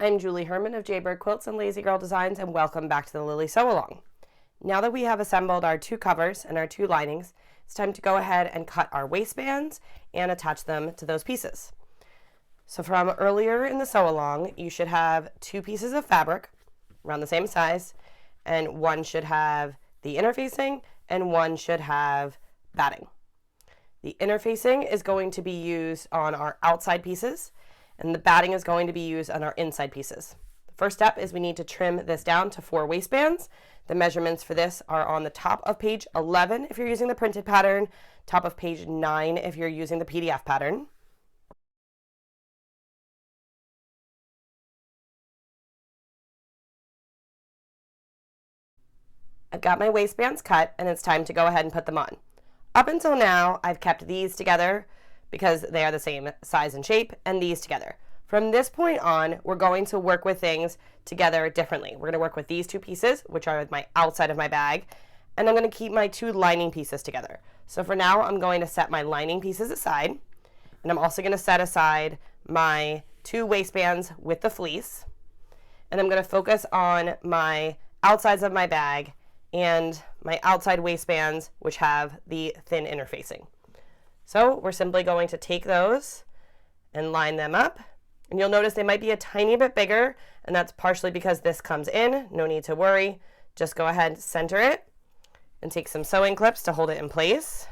I'm Julie Herman of Jaybird Quilts and Lazy Girl Designs, and welcome back to the Lily Sew Along. Now that we have assembled our two covers and our two linings, it's time to go ahead and cut our waistbands and attach them to those pieces. So from earlier in the sew along, you should have two pieces of fabric around the same size, and one should have the interfacing and one should have batting. The interfacing is going to be used on our outside pieces, and the batting is going to be used on our inside pieces. The first step is we need to trim this down to 4 waistbands. The measurements for this are on the top of page 11 if you're using the printed pattern, top of page 9 if you're using the PDF pattern. I've got my waistbands cut, and it's time to go ahead and put them on. Up until now, I've kept these together because they are the same size and shape, and these together. From this point on, we're going to work with things together differently. We're going to work with these two pieces, which are my outside of my bag, and I'm going to keep my two lining pieces together. So for now, I'm going to set my lining pieces aside, and I'm also going to set aside my two waistbands with the fleece, and I'm going to focus on my outsides of my bag and my outside waistbands, which have the thin interfacing. So we're simply going to take those and line them up. And you'll notice they might be a tiny bit bigger, and that's partially because this comes in. No need to worry. Just go ahead and center it and take some sewing clips to hold it in place.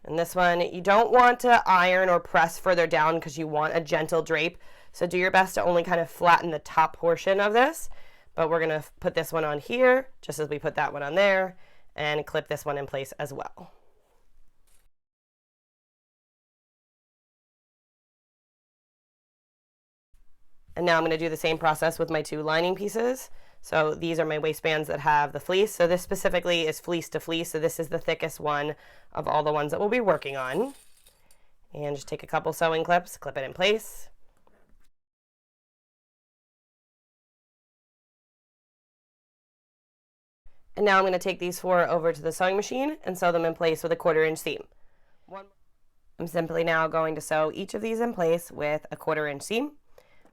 And this one, you don't want to iron or press further down because you want a gentle drape. So do your best to only kind of flatten the top portion of this. But we're going to put this one on here, just as we put that one on there, and clip this one in place as well. And now I'm going to do the same process with my two lining pieces. So these are my waistbands that have the fleece. So this specifically is fleece to fleece. So this is the thickest one of all the ones that we'll be working on. And just take a couple sewing clips, clip it in place. And now I'm going to take these 4 over to the sewing machine and sew them in place with a 1/4-inch seam. I'm simply now going to sew each of these in place with a 1/4-inch seam.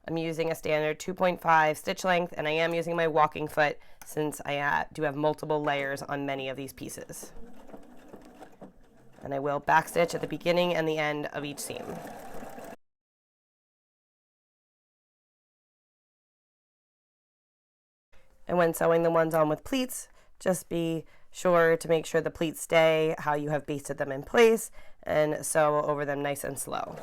I'm using a standard 2.5 stitch length, and I am using my walking foot since I do have multiple layers on many of these pieces. And I will backstitch at the beginning and the end of each seam. And when sewing the ones on with pleats, just be sure to make sure the pleats stay how you have basted them in place and sew over them nice and slow.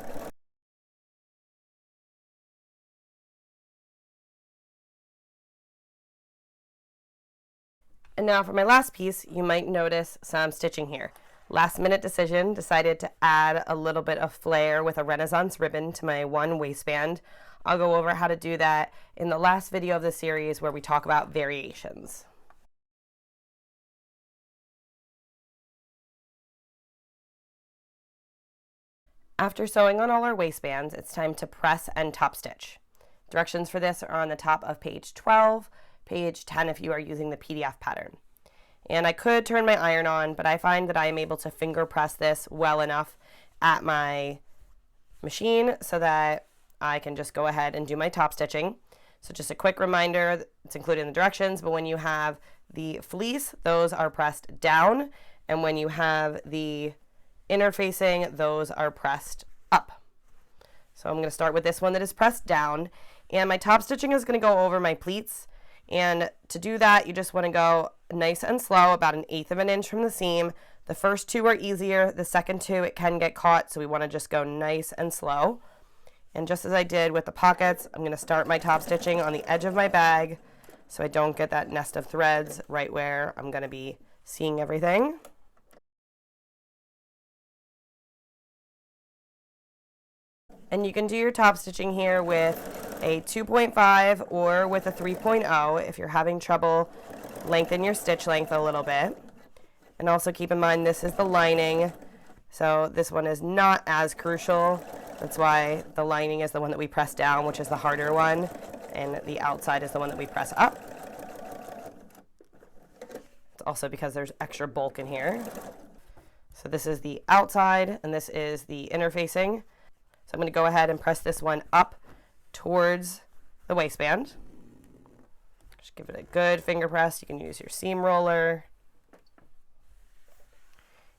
And now for my last piece, you might notice some stitching here. Last minute decision, decided to add a little bit of flair with a Renaissance ribbon to my one waistband. I'll go over how to do that in the last video of the series where we talk about variations. After sewing on all our waistbands, it's time to press and top stitch. Directions for this are on the top of page 12, page 10 if you are using the PDF pattern. And I could turn my iron on, but I find that I am able to finger press this well enough at my machine so that I can just go ahead and do my top stitching. So just a quick reminder, it's included in the directions, but when you have the fleece, those are pressed down, and when you have the interfacing, those are pressed up. So I'm going to start with this one that is pressed down, and my top stitching is going to go over my pleats. And to do that, you just want to go nice and slow, about 1/8 of an inch from the seam. The first 2 are easier. The second 2, it can get caught, so we want to just go nice and slow. And just as I did with the pockets, I'm going to start my top stitching on the edge of my bag so I don't get that nest of threads right where I'm going to be seeing everything. And you can do your top stitching here with a 2.5 or with a 3.0 if you're having trouble. Lengthen your stitch length a little bit. And also keep in mind this is the lining, so this one is not as crucial. That's why the lining is the one that we press down, which is the harder one, and the outside is the one that we press up. It's also because there's extra bulk in here. So this is the outside and this is the interfacing. So I'm going to go ahead and press this one up towards the waistband. Just give it a good finger press. You can use your seam roller.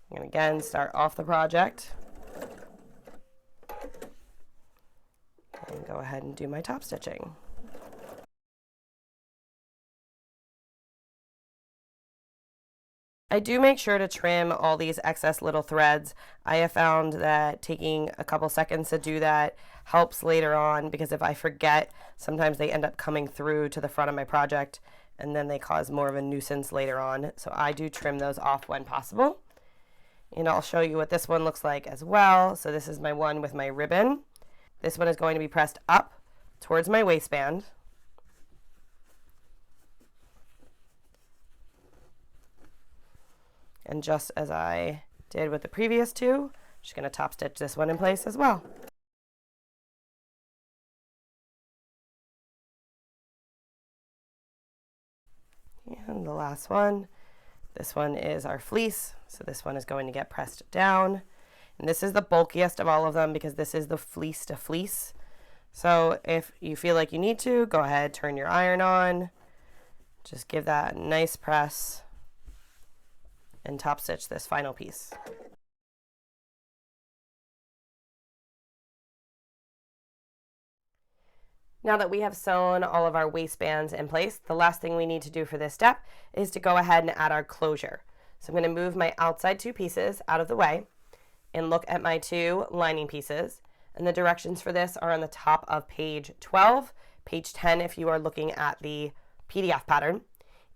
I'm going to again start off the project. And go ahead and do my top stitching. I do make sure to trim all these excess little threads. I have found that taking a couple seconds to do that helps later on, because if I forget, sometimes they end up coming through to the front of my project and then they cause more of a nuisance later on. So I do trim those off when possible. And I'll show you what this one looks like as well. So this is my one with my ribbon. This one is going to be pressed up towards my waistband. And just as I did with the previous two, I'm just going to top stitch this one in place as well. And the last one, this one is our fleece. So this one is going to get pressed down. And this is the bulkiest of all of them because this is the fleece to fleece. So if you feel like you need to, go ahead, turn your iron on. Just give that a nice press and top stitch this final piece. Now that we have sewn all of our waistbands in place, the last thing we need to do for this step is to go ahead and add our closure. So I'm going to move my outside two pieces out of the way and look at my two lining pieces. And the directions for this are on the top of page 12, page 10 if you are looking at the PDF pattern.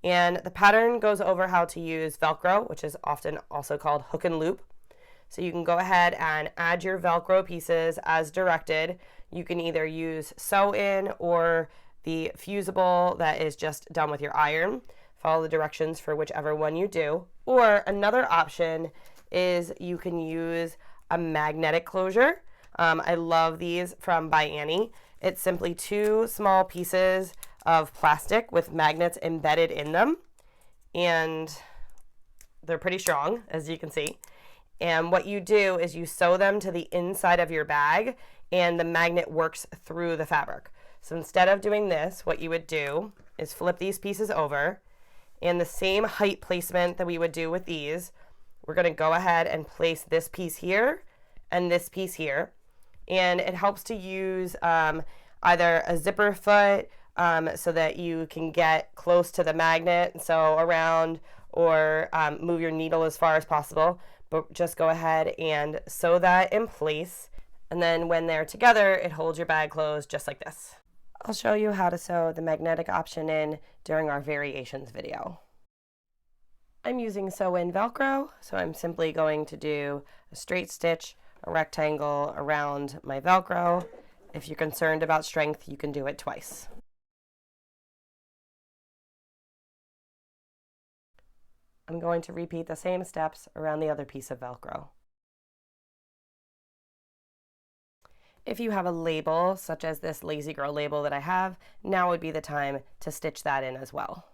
And the pattern goes over how to use Velcro, which is often also called hook and loop. So you can go ahead and add your Velcro pieces as directed. You can either use sew-in or the fusible that is just done with your iron. Follow the directions for whichever one you do. Or another option is you can use a magnetic closure. I love these from By Annie. It's simply two small pieces of plastic with magnets embedded in them, and they're pretty strong, as you can see. And what you do is you sew them to the inside of your bag and the magnet works through the fabric. So instead of doing this, what you would do is flip these pieces over, and the same height placement that we would do with these, we're going to go ahead and place this piece here and this piece here. And it helps to use either a zipper foot so that you can get close to the magnet, sew around, or move your needle as far as possible. But just go ahead and sew that in place. And then when they're together, it holds your bag closed just like this. I'll show you how to sew the magnetic option in during our variations video. I'm using sew-in Velcro, so I'm simply going to do a straight stitch, a rectangle around my Velcro. If you're concerned about strength, you can do it twice. I'm going to repeat the same steps around the other piece of Velcro. If you have a label, such as this Lazy Girl label that I have, now would be the time to stitch that in as well.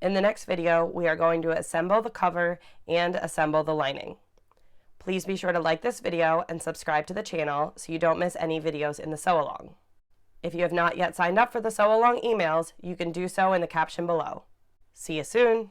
In the next video, we are going to assemble the cover and assemble the lining. Please be sure to like this video and subscribe to the channel so you don't miss any videos in the sew along. If you have not yet signed up for the sew along emails, you can do so in the caption below. See you soon!